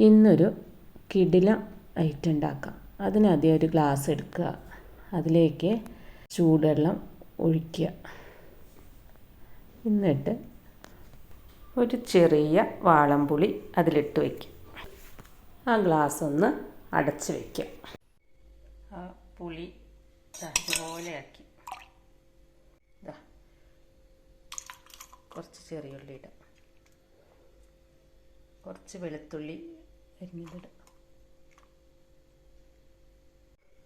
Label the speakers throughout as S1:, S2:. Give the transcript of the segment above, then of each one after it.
S1: ഇന്നൊരു കിടിലം ഐറ്റം ഉണ്ടാക്കാം. അതിനാദ്യം ഒരു ഗ്ലാസ് എടുക്കുക, അതിലേക്ക് ചൂടുവെള്ളം ഒഴിക്കുക. എന്നിട്ട് ഒരു ചെറിയ വാളംപുളി അതിലിട്ട് വയ്ക്കുക. ആ ഗ്ലാസ് ഒന്ന് അടച്ച് വയ്ക്കുക. ആ പുളി ഇതുപോലെയാക്കി കുറച്ച് ചെറിയ ഉള്ളി ഇടാം, കുറച്ച് വെളുത്തുള്ളി അരിഞ്ഞതിടാം,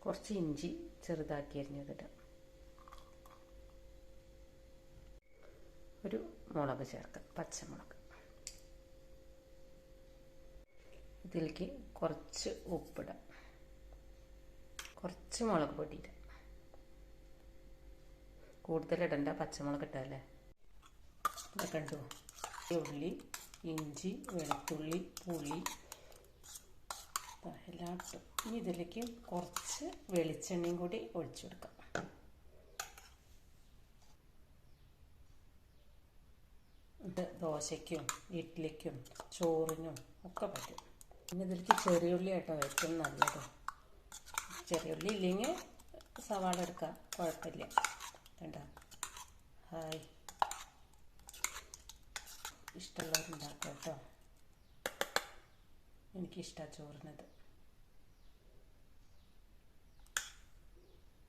S1: കുറച്ച് ഇഞ്ചി ചെറുതാക്കി അരിഞ്ഞതിടാം, ഒരു മുളക് ചേർക്കാം, പച്ചമുളക്. ഇതിലേക്ക് കുറച്ച് ഉപ്പിടാം, കുറച്ച് മുളക് പൊടി ഇടാം. കൂടുതലിടണ്ട, പച്ചമുളക് ഇട്ടാലേ. കണ്ടു, ഉള്ളി, ഇഞ്ചി, വെളുത്തുള്ളി, പുളി എല്ലാം ഇട്ടു. ഇനി ഇതിലേക്ക് കുറച്ച് വെളിച്ചെണ്ണയും കൂടി ഒഴിച്ചു കൊടുക്കാം. ഇത് ദോശയ്ക്കും ഇഡ്ഡലിക്കും ചോറിനും ഒക്കെ പറ്റും. പിന്നെ ഇതിലേക്ക് ചെറിയുള്ളി ആട്ടോ ഏറ്റവും നല്ലത്. ചെറിയുള്ളി ഇല്ലെങ്കിൽ സവാള എടുക്കാം, കുഴപ്പമില്ല. കണ്ടോ? ഹായ്, ഇഷ്ടമുള്ളവരുണ്ടാക്കാം കേട്ടോ. എനിക്കിഷ്ടമാണ് ചോറിനത്.